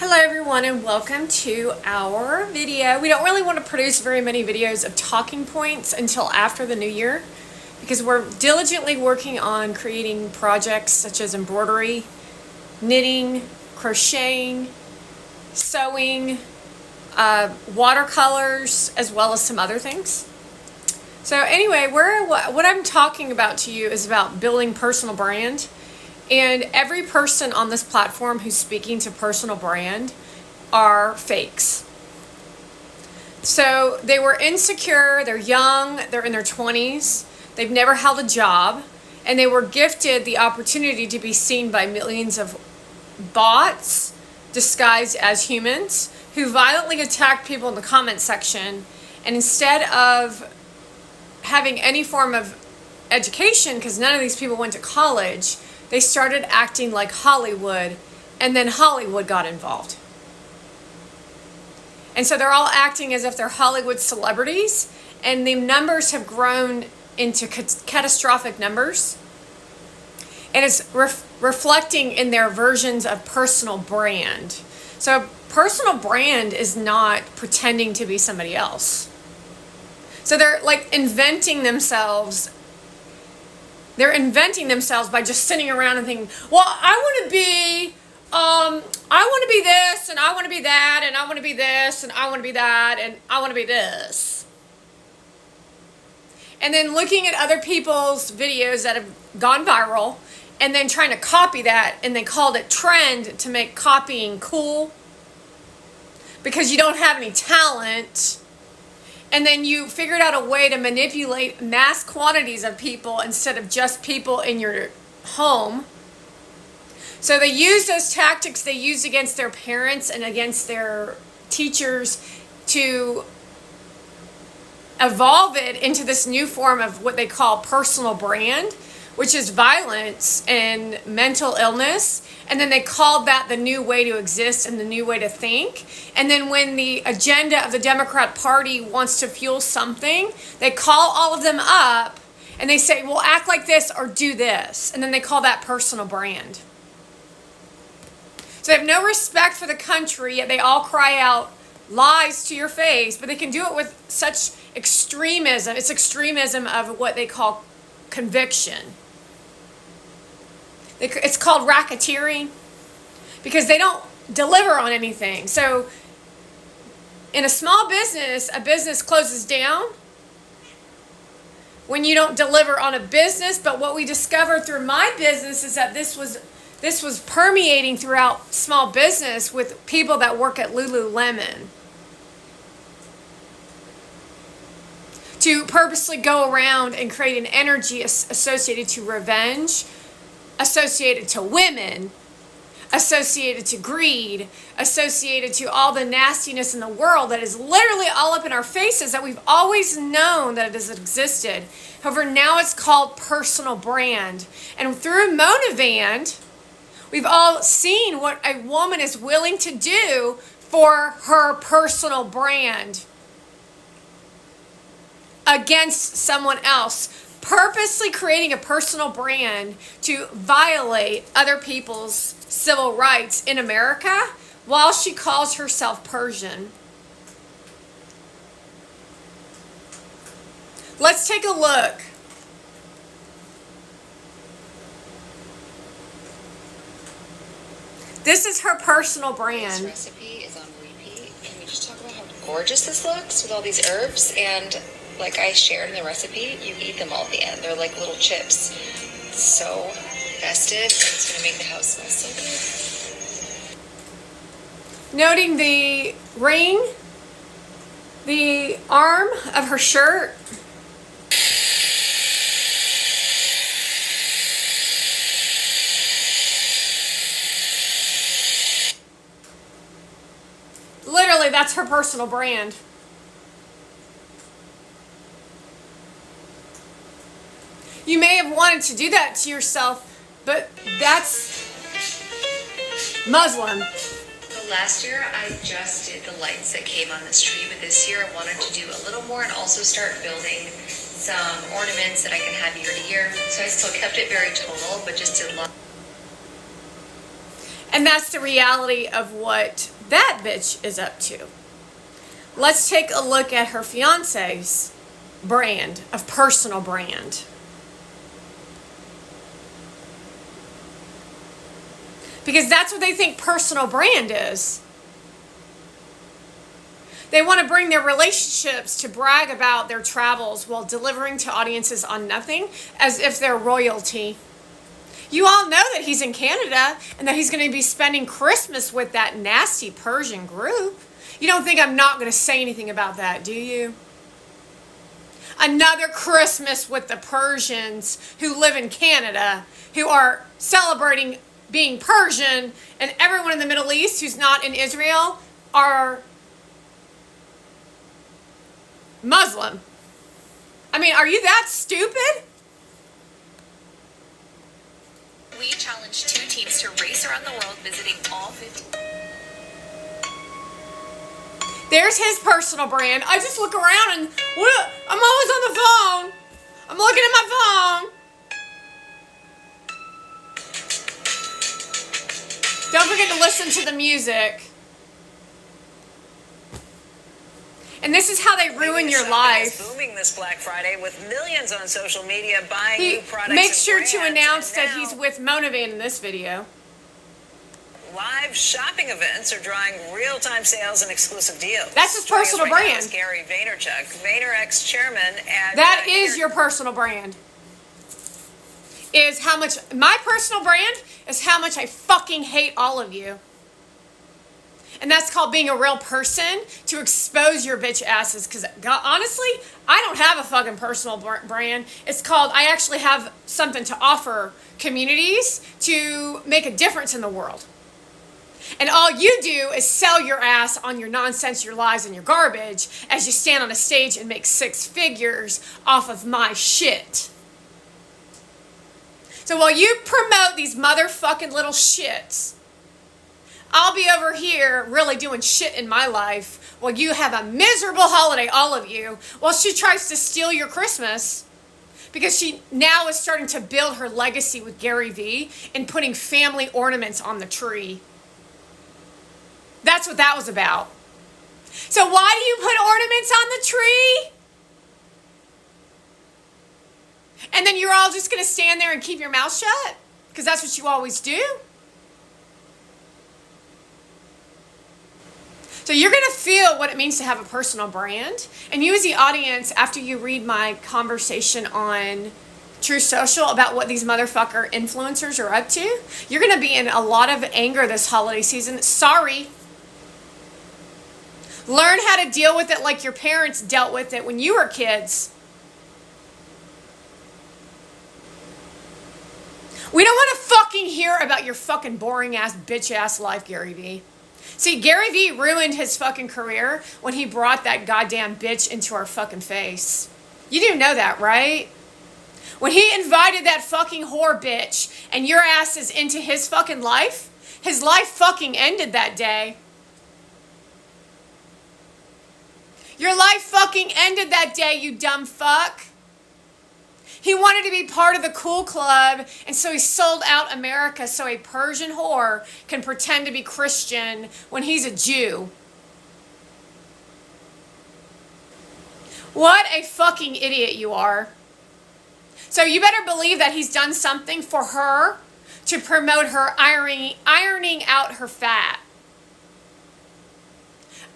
Hello everyone and welcome to our video. We don't really want to produce very many videos of talking points until after the new year because we're diligently working on creating projects such as embroidery, knitting, crocheting, sewing, watercolors, as well as some other things. So anyway, what I'm talking about to you is about building personal brand. And every person on this platform who's speaking to personal brand are fakes. So they were insecure, they're young, they're in their 20s, they've never held a job, and they were gifted the opportunity to be seen by millions of bots disguised as humans who violently attack people in the comment section. And instead of having any form of education, because none of these people went to college, they started acting like Hollywood, and then Hollywood got involved. And so they're all acting as if they're Hollywood celebrities, and the numbers have grown into catastrophic numbers. And it's reflecting in their versions of personal brand. So personal brand is not pretending to be somebody else. So they're like inventing themselves. They're inventing themselves by just sitting around and thinking, well, I want to be this, and I want to be that, and I want to be this, and I want to be that, and I want to be this. And then looking at other people's videos that have gone viral, and then trying to copy that, and they called it trend to make copying cool because you don't have any talent. And then you figured out a way to manipulate mass quantities of people instead of just people in your home. So they use those tactics they used against their parents and against their teachers to evolve it into this new form of what they call personal brand, which is violence and mental illness. And then they called that the new way to exist and the new way to think. And then when the agenda of the Democrat Party wants to fuel something, they call all of them up and they say, well, act like this or do this. And then they call that personal brand. So they have no respect for the country, yet they all cry out lies to your face, but they can do it with such extremism. It's extremism of what they call conviction. It's called racketeering because they don't deliver on anything. So in a small business, a business closes down when you don't deliver on a business. But what we discovered through my business is that this was permeating throughout small business with people that work at Lululemon to purposely go around and create an energy associated to revenge, associated to women, associated to greed, associated to all the nastiness in the world that is literally all up in our faces that we've always known that it has existed. However, now it's called personal brand. And through Monavand, we've all seen what a woman is willing to do for her personal brand against someone else. Purposely creating a personal brand to violate other people's civil rights in America while she calls herself Persian. Let's take a look. This is her personal brand. This recipe is on repeat. Can we just talk about how gorgeous this looks with all these herbs? And like I shared in the recipe, you eat them all at the end. They're like little chips. It's so festive. It's going to make the house smell so good. Noting the ring, the arm of her shirt. Literally, that's her personal brand. You may have wanted to do that to yourself, but that's Muslim. Last year, I just did the lights that came on this tree, but this year I wanted to do a little more and also start building some ornaments that I can have year to year. So I still kept it very tonal, but just did a lot. And that's the reality of what that bitch is up to. Let's take a look at her fiance's brand of personal brand. Because that's what they think personal brand is. They want to bring their relationships to brag about their travels while delivering to audiences on nothing as if they're royalty. You all know that he's in Canada and that he's going to be spending Christmas with that nasty Persian group. You don't think I'm not going to say anything about that, do you? Another Christmas with the Persians who live in Canada, who are celebrating being Persian, and everyone in the Middle East who's not in Israel are Muslim. I mean, are you that stupid? We challenged 2 teams to race around the world, visiting all 50. There's his personal brand. I just look around and I'm always on the phone. I'm looking at my phone. Don't forget to listen to the music. And this is how they ruin your life. Booming this Black Friday with millions on social media buying new products. Make sure to announce that he's with Mona Van in this video. Live shopping events are drawing real-time sales and exclusive deals. That's his personal brand. Gary Vaynerchuk, VaynerX chairman, and that is your personal brand. Is how much my personal brand is how much I fucking hate all of you. And that's called being a real person, to expose your bitch asses. Because honestly, I don't have a fucking personal brand. It's called, I actually have something to offer communities to make a difference in the world. And all you do is sell your ass on your nonsense, your lies, and your garbage as you stand on a stage and make 6 figures off of my shit. So while you promote these motherfucking little shits, I'll be over here really doing shit in my life while you have a miserable holiday, all of you, while she tries to steal your Christmas because she now is starting to build her legacy with Gary Vee and putting family ornaments on the tree. That's what that was about. So why do you put ornaments on the tree? And then you're all just going to stand there and keep your mouth shut? Because that's what you always do. So you're going to feel what it means to have a personal brand. And you as the audience, after you read my conversation on True Social about what these motherfucker influencers are up to, you're going to be in a lot of anger this holiday season. Sorry. Learn how to deal with it like your parents dealt with it when you were kids. We don't want to fucking hear about your fucking boring ass, bitch ass life, Gary Vee. See, Gary Vee ruined his fucking career when he brought that goddamn bitch into our fucking face. You do know that, right? When he invited that fucking whore bitch and your ass is into his fucking life, his life fucking ended that day. Your life fucking ended that day, you dumb fuck. He wanted to be part of the cool club, and so he sold out America so a Persian whore can pretend to be Christian when he's a Jew. What a fucking idiot you are. So you better believe that he's done something for her to promote her ironing out her fat.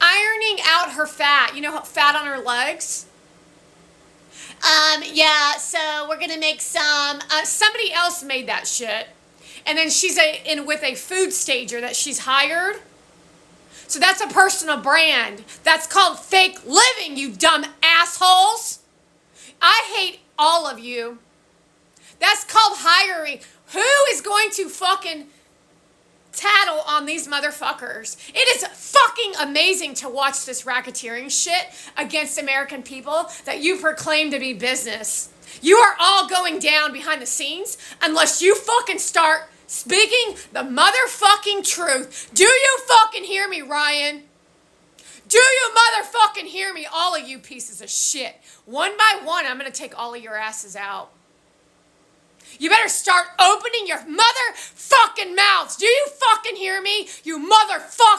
Ironing out her fat. You know, fat on her legs? Yeah, so we're going to make some, somebody else made that shit. And then she's in with a food stager that she's hired. So that's a personal brand. That's called fake living, you dumb assholes. I hate all of you. That's called hiring. Who is going to fucking tattle on these motherfuckers? It is fucking amazing to watch this racketeering shit against American people that you proclaim to be business. You are all going down behind the scenes unless you fucking start speaking the motherfucking truth. Do you fucking hear me, Ryan? Do you motherfucking hear me, all of you pieces of shit? One by one, I'm going to take all of your asses out. You better start opening your motherfucking mouths. Do you fucking hear me? You motherfucker.